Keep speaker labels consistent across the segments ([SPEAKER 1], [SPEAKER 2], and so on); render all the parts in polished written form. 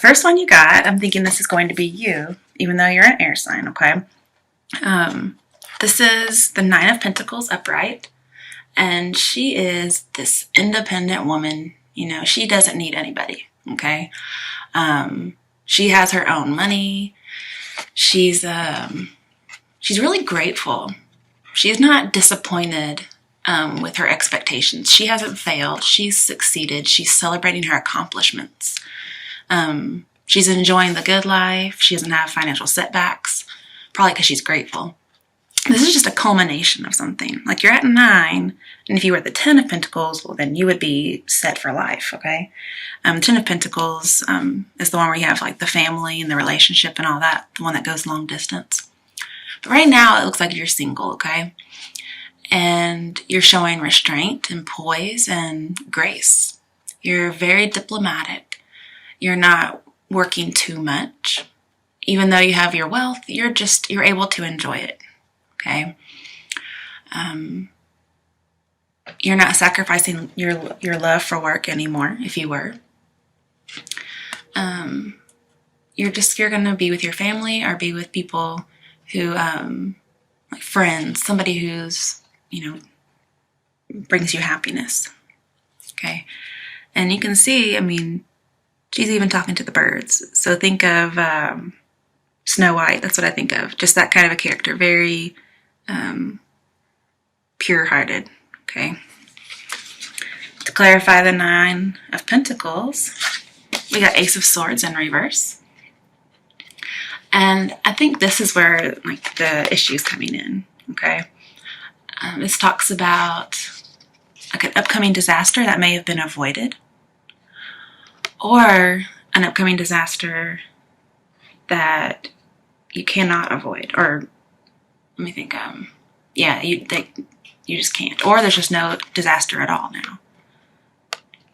[SPEAKER 1] first one you got, I'm thinking this is going to be you, even though you're an air sign, okay? This is the Nine of Pentacles upright, and she is this independent woman. You know, she doesn't need anybody, okay? She has her own money. She's really grateful. She's not disappointed with her expectations. She hasn't failed. She's succeeded. She's celebrating her accomplishments. She's enjoying the good life. She doesn't have financial setbacks, probably because she's grateful. This is just a culmination of something. Like, you're at 9, and if you were at the 10 of Pentacles, well, then you would be set for life, okay? 10 of Pentacles is the one where you have, like, the family and the relationship and all that, the one that goes long distance. But right now, it looks like you're single, okay? And you're showing restraint and poise and grace. You're very diplomatic. You're not working too much. Even though you have your wealth, you're able to enjoy it. Okay. You're not sacrificing your love for work anymore, if you were. You're going to be with your family or be with people who, like friends, somebody who's, brings you happiness. Okay. And you can see, she's even talking to the birds. So think of Snow White. That's what I think of. Just that kind of a character. Very pure-hearted. Okay. To clarify the 9 of Pentacles, we got Ace of Swords in reverse. And I think this is where the issue's coming in. Okay. This talks about an upcoming disaster that may have been avoided, or an upcoming disaster that you cannot avoid, or let me think. You just can't, or there's just no disaster at all now.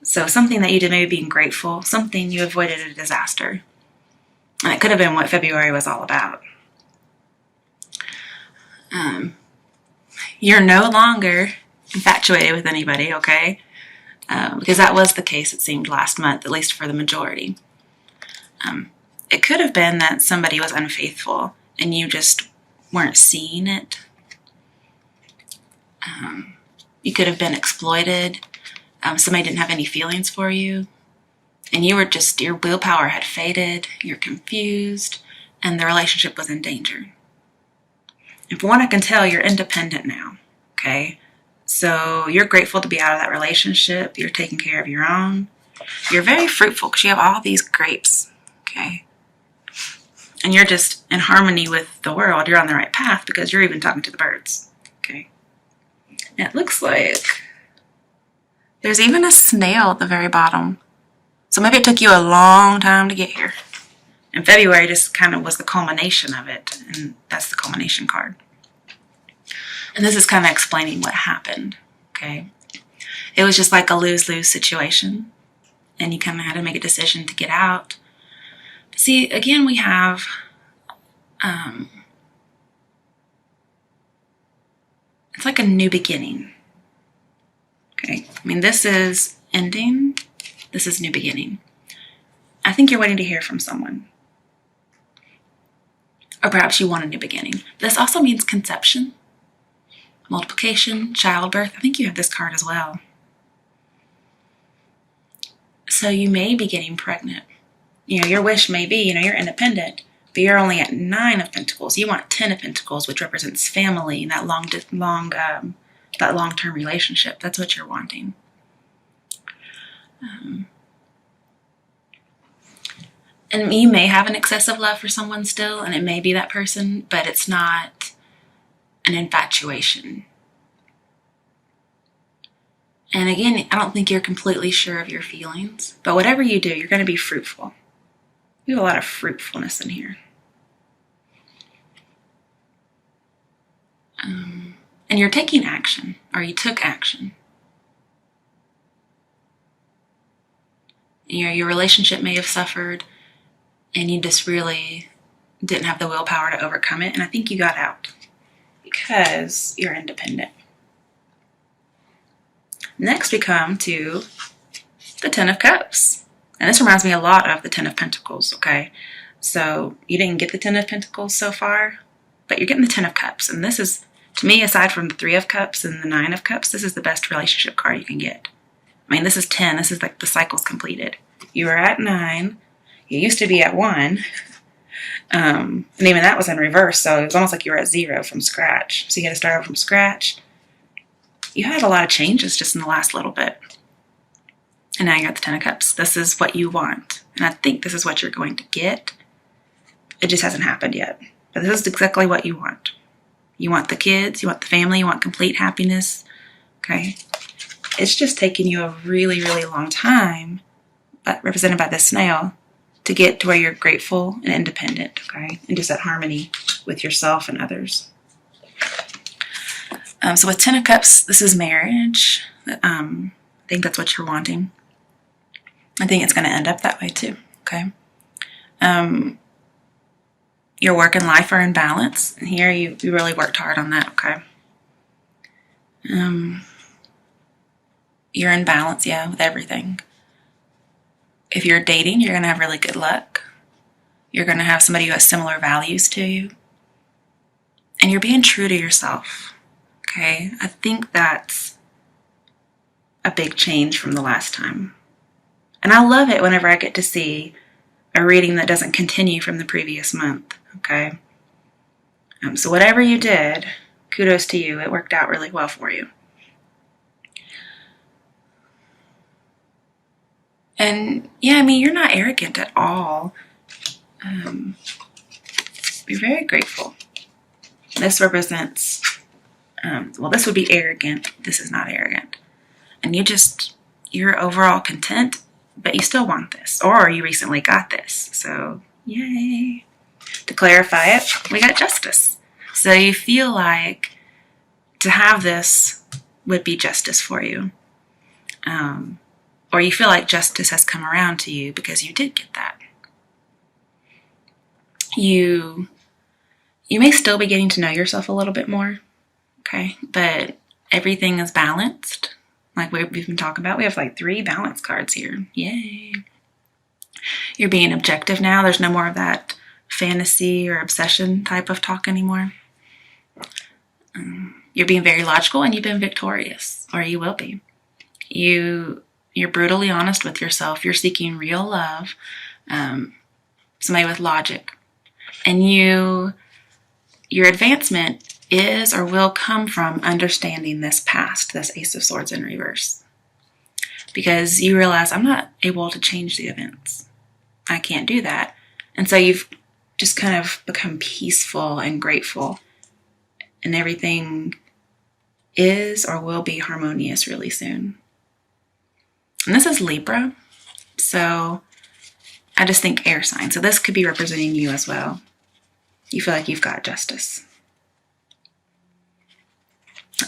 [SPEAKER 1] So something that you did, maybe being grateful, something you avoided a disaster, and it could have been what February was all about. You're no longer infatuated with anybody, okay? Because that was the case, it seemed, last month, at least for the majority. It could have been that somebody was unfaithful and you just weren't seeing it. You could have been exploited. Somebody didn't have any feelings for you. And you were your willpower had faded, you're confused, and the relationship was in danger. And from what I can tell, you're independent now, okay? So you're grateful to be out of that relationship. You're taking care of your own. You're very fruitful because you have all these grapes, okay? And you're just in harmony with the world. You're on the right path because you're even talking to the birds, okay? And it looks like there's even a snail at the very bottom. So maybe it took you a long time to get here. And February just kind of was the culmination of it. And that's the culmination card. And this is kind of explaining what happened, okay? It was just like a lose-lose situation. And you kind of had to make a decision to get out. See, again, we have it's like a new beginning, okay? This is ending. This is new beginning. I think you're waiting to hear from someone. Or perhaps you want a new beginning. This also means conception, multiplication, childbirth. I think you have this card as well. So you may be getting pregnant. Your wish may be, you're independent, but you're only at 9 of Pentacles. You want 10 of Pentacles, which represents family and that long-term relationship. That's what you're wanting. And you may have an excessive love for someone still, and it may be that person, but it's not an infatuation. And again, I don't think you're completely sure of your feelings, but whatever you do, you're going to be fruitful. We have a lot of fruitfulness in here. And you're taking action, or you took action. Your relationship may have suffered, and you just really didn't have the willpower to overcome it. And I think you got out because you're independent. Next, we come to the 10 of Cups. And this reminds me a lot of the Ten of Pentacles, okay? So you didn't get the Ten of Pentacles so far, but you're getting the Ten of Cups. And this is, to me, aside from the Three of Cups and the Nine of Cups, this is the best relationship card you can get. I mean, this is 10. This is like the cycle's completed. You were at 9. You used to be at 1. And even that was in reverse, so it was almost like you were at 0 from scratch. So you had to start over from scratch. You had a lot of changes just in the last little bit. And now you're at the Ten of Cups. This is what you want. And I think this is what you're going to get. It just hasn't happened yet. But this is exactly what you want. You want the kids, you want the family, you want complete happiness. Okay? It's just taken you a really, really long time, represented by this snail, to get to where you're grateful and independent, okay? And just at harmony with yourself and others. So with Ten of Cups, this is marriage. I think that's what you're wanting. I think it's going to end up that way too, okay? Your work and life are in balance. And here you really worked hard on that, okay? You're in balance, yeah, with everything. If you're dating, you're going to have really good luck. You're going to have somebody who has similar values to you. And you're being true to yourself, okay? I think that's a big change from the last time. And I love it whenever I get to see a reading that doesn't continue from the previous month, okay? So whatever you did, kudos to you. It worked out really well for you. And yeah, I mean, you're not arrogant at all. You're very grateful. This represents, well, this would be arrogant. This is not arrogant. And you're overall content, but you still want this. Or you recently got this. So, yay. To clarify it, we got justice. So you feel like to have this would be justice for you. Or you feel like justice has come around to you because you did get that. You may still be getting to know yourself a little bit more, okay? But everything is balanced. Like we've been talking about, we have like 3 balance cards here. Yay. You're being objective now. There's no more of that fantasy or obsession type of talk anymore. You're being very logical and you've been victorious, or you will be. You're brutally honest with yourself. You're seeking real love, somebody with logic. And your advancement is or will come from understanding this past, this Ace of Swords in reverse. Because you realize, I'm not able to change the events. I can't do that. And so you've just kind of become peaceful and grateful. And everything is or will be harmonious really soon. And this is Libra. So I just think air sign. So this could be representing you as well. You feel like you've got justice.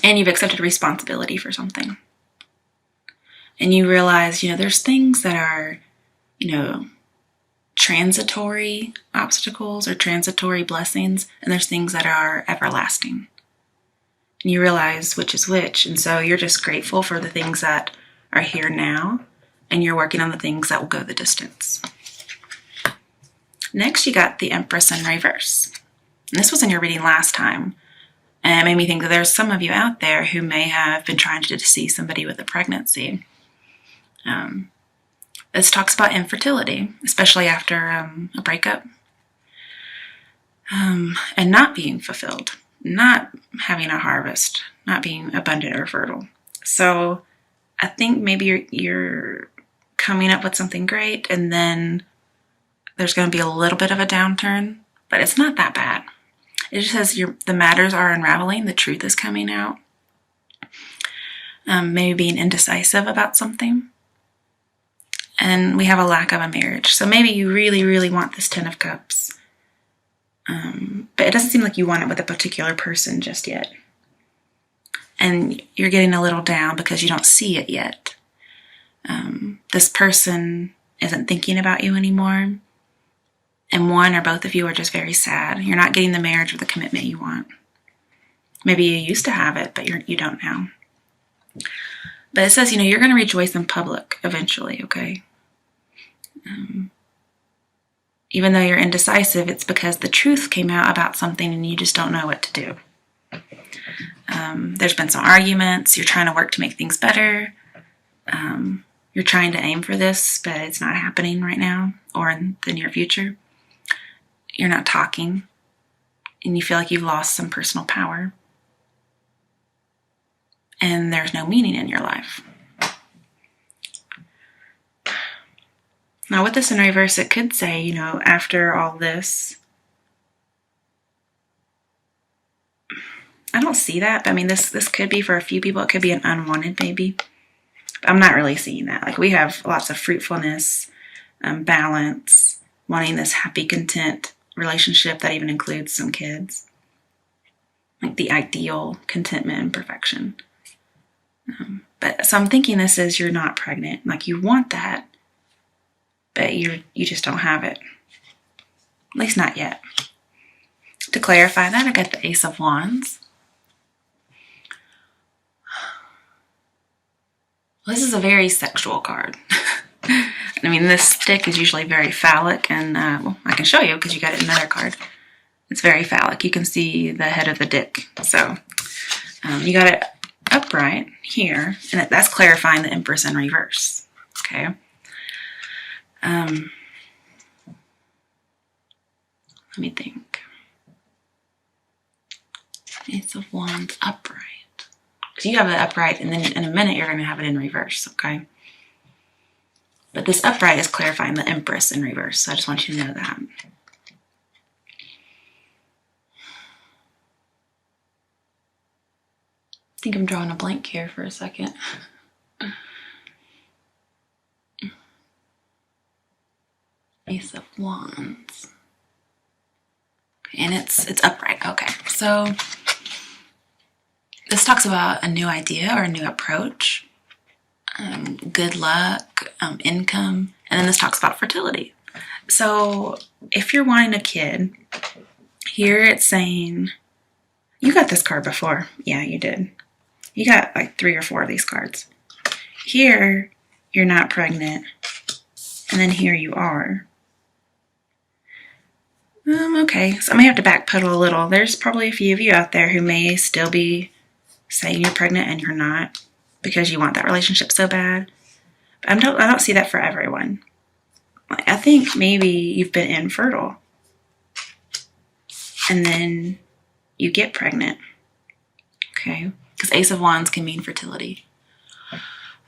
[SPEAKER 1] And you've accepted responsibility for something. And you realize, there's things that are, transitory obstacles or transitory blessings. And there's things that are everlasting. And you realize which is which. And so you're just grateful for the things that are here now. And you're working on the things that will go the distance. Next, you got the Empress in reverse. And this was in your reading last time. And it made me think that there's some of you out there who may have been trying to see somebody with a pregnancy. This talks about infertility, especially after a breakup. And not being fulfilled, not having a harvest, not being abundant or fertile. So I think maybe you're coming up with something great, and then there's going to be a little bit of a downturn, but it's not that bad. It just says the matters are unraveling, the truth is coming out. Maybe being indecisive about something. And we have a lack of a marriage. So maybe you really, really want this 10 of Cups. But it doesn't seem like you want it with a particular person just yet. And you're getting a little down because you don't see it yet. This person isn't thinking about you anymore. And one or both of you are just very sad. You're not getting the marriage or the commitment you want. Maybe you used to have it, but you don't now. But it says, you're going to rejoice in public eventually, okay? Even though you're indecisive, it's because the truth came out about something and you just don't know what to do. There's been some arguments. You're trying to work to make things better. You're trying to aim for this, but it's not happening right now or in the near future. You're not talking, and you feel like you've lost some personal power. And there's no meaning in your life. Now, with this in reverse, it could say, after all this, I don't see that. But I mean, this could be for a few people. It could be an unwanted baby. But I'm not really seeing that. Like, we have lots of fruitfulness, balance, wanting this happy, content relationship that even includes some kids. Like the ideal contentment and perfection. So I'm thinking this is you're not pregnant. Like, you want that, but you just don't have it. At least not yet. To clarify that, I got the Ace of Wands. Well, this is a very sexual card. I mean, this stick is usually very phallic, and I can show you because you got it in another card. It's very phallic. You can see the head of the dick. So you got it upright here, and that's clarifying the Empress in reverse. Okay. Let me think. Ace of Wands upright. Because you have it upright, and then in a minute you're going to have it in reverse, okay? But this upright is clarifying the Empress in reverse, so I just want you to know that. I think I'm drawing a blank here for a second. Ace of Wands. Okay, and it's upright. Okay, so this talks about a new idea or a new approach, good luck, income, and then this talks about fertility. So if you're wanting a kid, here it's saying, you got this card before. Yeah, you did. You got like 3 or 4 of these cards. Here, you're not pregnant, and then here you are. Okay, so I may have to backpedal a little. There's probably a few of you out there who may still be saying you're pregnant and you're not because you want that relationship so bad. But I don't see that for everyone. I think maybe you've been infertile and then you get pregnant. Okay, because Ace of Wands can mean fertility. I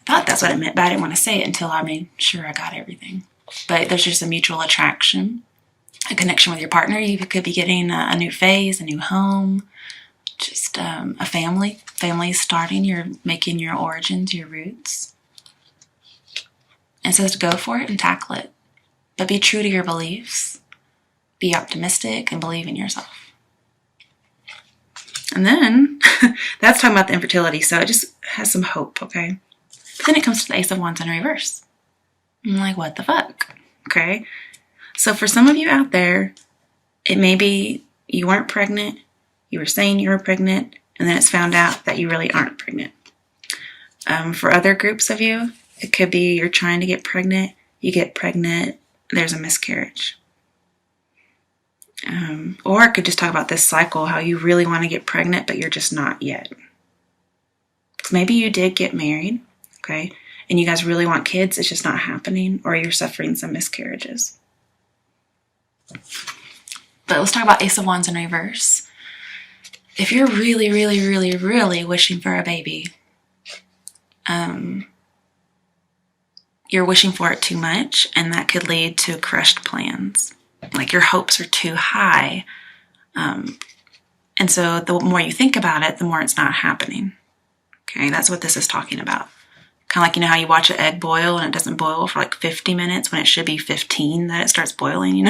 [SPEAKER 1] thought that's what it meant, but I didn't want to say it until I made sure I got everything. But there's just a mutual attraction, a connection with your partner. You could be getting a new phase, a new home, just a family. Family is starting. You're making your origins, your roots. And it says to go for it and tackle it. But be true to your beliefs. Be optimistic and believe in yourself. And then, that's talking about the infertility, so it just has some hope, okay? But then it comes to the Ace of Wands in reverse. I'm like, what the fuck? Okay? So for some of you out there, it may be you weren't pregnant, you were saying you were pregnant, and then it's found out that you really aren't pregnant. For other groups of you, it could be you're trying to get pregnant, you get pregnant, there's a miscarriage. Or it could just talk about this cycle, how you really want to get pregnant, but you're just not yet. Because maybe you did get married, okay, and you guys really want kids, it's just not happening, or you're suffering some miscarriages. But let's talk about Ace of Wands in reverse. If you're really, really, really, really wishing for a baby, you're wishing for it too much, and that could lead to crushed plans. Like your hopes are too high. And so the more you think about it, the more it's not happening. Okay, that's what this is talking about. Kind of like, how you watch an egg boil and it doesn't boil for like 50 minutes when it should be 15 that it starts boiling,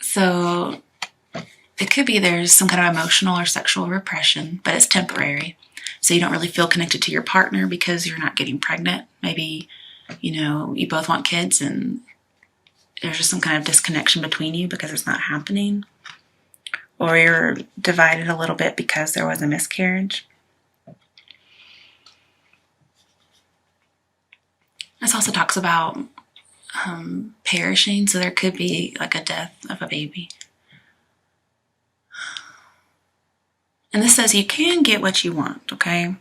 [SPEAKER 1] So it could be there's some kind of emotional or sexual repression, but it's temporary. So you don't really feel connected to your partner because you're not getting pregnant. Maybe, you both want kids and there's just some kind of disconnection between you because it's not happening. Or you're divided a little bit because there was a miscarriage. This also talks about perishing, so there could be like a death of a baby. And this says you can get what you want, okay?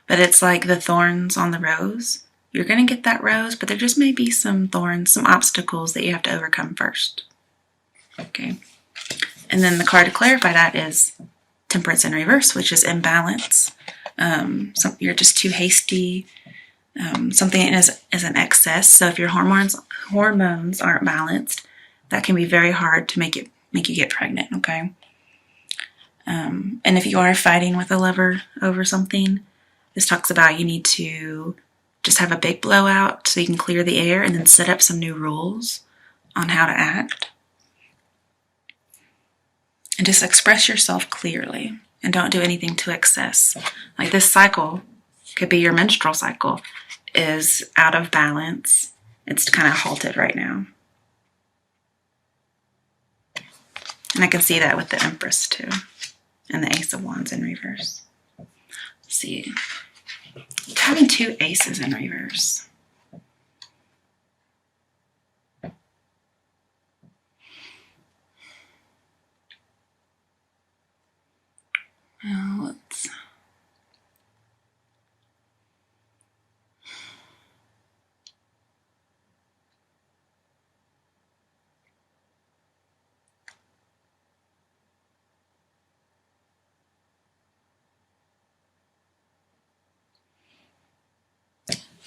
[SPEAKER 1] But it's like the thorns on the rose. You're going to get that rose, but there just may be some thorns, some obstacles that you have to overcome first. Okay. And then the card to clarify that is Temperance in reverse, which is imbalance. You're just too hasty. Something is an excess. So if your hormones aren't balanced, that can be very hard to make you get pregnant. Okay. And if you are fighting with a lover over something, this talks about you need to just have a big blowout so you can clear the air and then set up some new rules on how to act. And just express yourself clearly and don't do anything to excess. Like this cycle could be your menstrual cycle is out of balance. It's kind of halted right now. And I can see that with the Empress too. And the Ace of Wands in reverse. Let's see. Having 2 aces in reverse. Well, let's...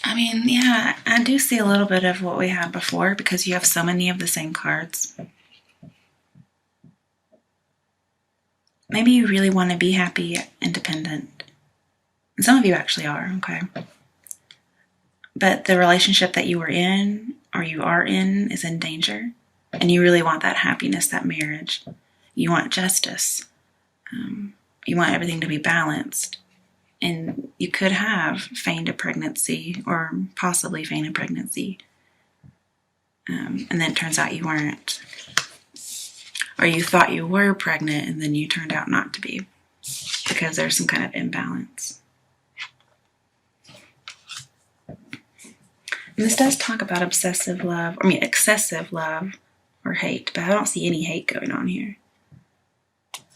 [SPEAKER 1] I mean, yeah, I do see a little bit of what we had before because you have so many of the same cards. Maybe you really want to be happy, independent. And some of you actually are, okay? But the relationship that you were in or you are in is in danger. And you really want that happiness, that marriage. You want justice. You want everything to be balanced. And you could have feigned a pregnancy or possibly feigned a pregnancy. And then it turns out you weren't. Or you thought you were pregnant and then you turned out not to be because there's some kind of imbalance. And this does talk about excessive love or hate, but I don't see any hate going on here.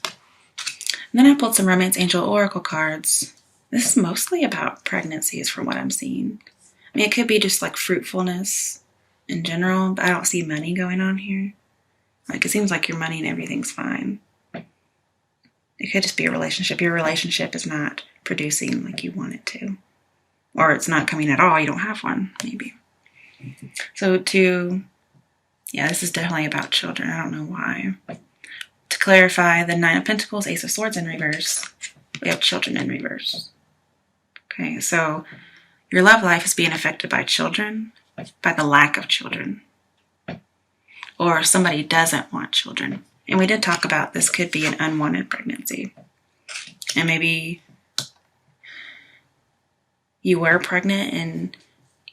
[SPEAKER 1] And then I pulled some Romance Angel Oracle cards. This is mostly about pregnancies from what I'm seeing. I mean, it could be just like fruitfulness in general, but I don't see money going on here. Like, it seems like your money and everything's fine. It could just be a relationship. Your relationship is not producing like you want it to. Or it's not coming at all. You don't have one, maybe. So this is definitely about children. I don't know why. To clarify, the Nine of Pentacles, Ace of Swords in reverse. We have children in reverse. Okay, so your love life is being affected by children, by the lack of children. Or somebody doesn't want children. And we did talk about this could be an unwanted pregnancy. And maybe you were pregnant and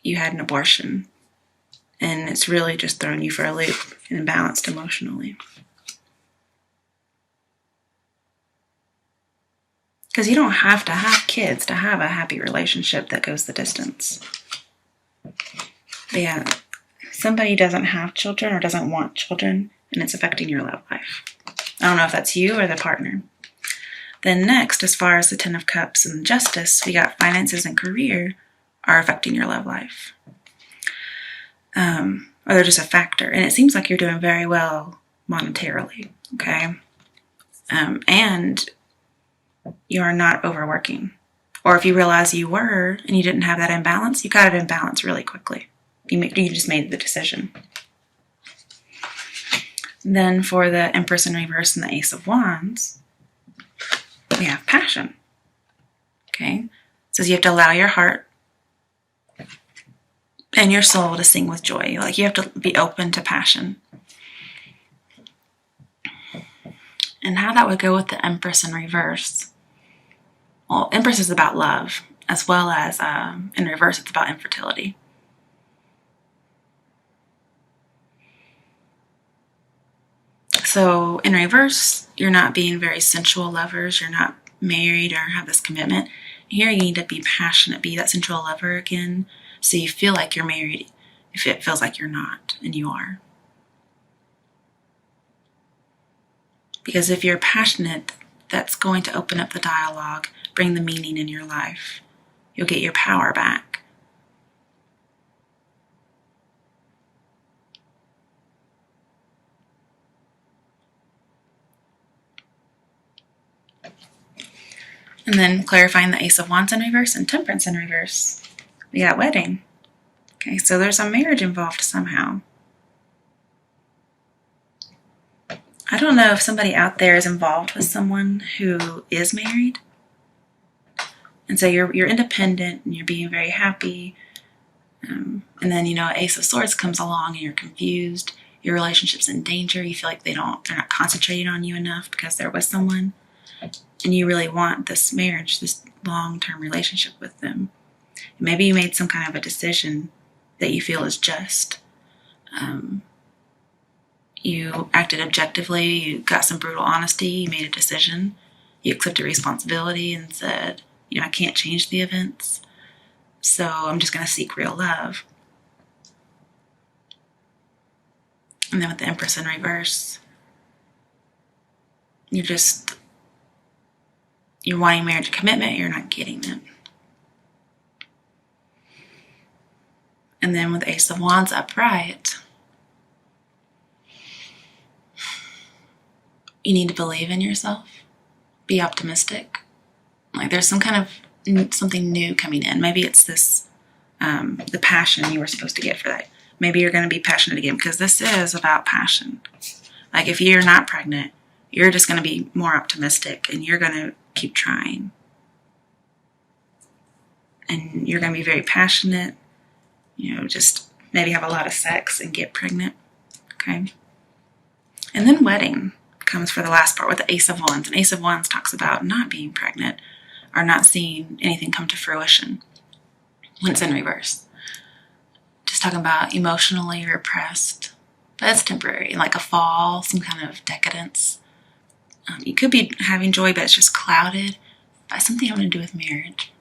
[SPEAKER 1] you had an abortion. And it's really just thrown you for a loop and imbalanced emotionally. Because you don't have to have kids to have a happy relationship that goes the distance. But yeah, somebody doesn't have children or doesn't want children, and it's affecting your love life. I don't know if that's you or the partner. Then next, as far as the Ten of Cups and Justice, we got finances and career are affecting your love life. Or they're just a factor. And it seems like you're doing very well monetarily, okay? And you're not overworking. Or if you realize you were and you didn't have that imbalance, you got it in balance really quickly. You just made the decision. Then for the Empress in reverse and the Ace of Wands, we have passion. Okay? It says you have to allow your heart and your soul to sing with joy. Like you have to be open to passion. And how that would go with the Empress in reverse. Well, Empress is about love, as well as in reverse, it's about infertility. So in reverse, you're not being very sensual lovers. You're not married or have this commitment. Here you need to be passionate, be that sensual lover again. So you feel like you're married if it feels like you're not, and you are. Because if you're passionate, that's going to open up the dialogue, bring the meaning in your life. You'll get your power back. And then clarifying the Ace of Wands in reverse and Temperance in reverse. We got wedding. Okay, so there's a marriage involved somehow. I don't know if somebody out there is involved with someone who is married. And so you're independent and you're being very happy. And then, Ace of Swords comes along and you're confused. Your relationship's in danger. You feel like they're not concentrating on you enough because they're with someone. And you really want this marriage, this long-term relationship with them. Maybe you made some kind of a decision that you feel is just. You acted objectively. You got some brutal honesty. You made a decision. You accepted responsibility and said, I can't change the events, so I'm just going to seek real love. And then with the Empress in reverse, you're wanting marriage commitment, you're not getting it. And then with Ace of Wands upright, you need to believe in yourself, be optimistic. Like there's some kind of something new coming in. Maybe it's this, the passion you were supposed to get for that. Maybe you're going to be passionate again, because this is about passion. Like if you're not pregnant, you're just going to be more optimistic and you're going to keep trying. And you're going to be very passionate, just maybe have a lot of sex and get pregnant. Okay. And then wedding comes for the last part with the Ace of Wands. And Ace of Wands talks about not being pregnant or not seeing anything come to fruition when it's in reverse. Just talking about emotionally repressed, but it's temporary, like a fall, some kind of decadence. You could be having joy, but it's just clouded by something having to do with marriage.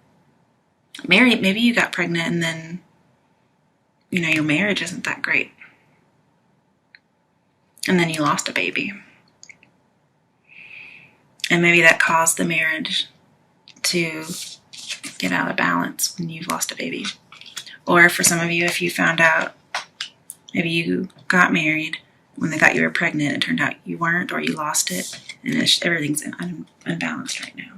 [SPEAKER 1] Maybe you got pregnant and then, your marriage isn't that great. And then you lost a baby. And maybe that caused the marriage to get out of balance when you've lost a baby. Or for some of you, if you found out, maybe you got married when they thought you were pregnant, it turned out you weren't, or you lost it, and everything's unbalanced right now.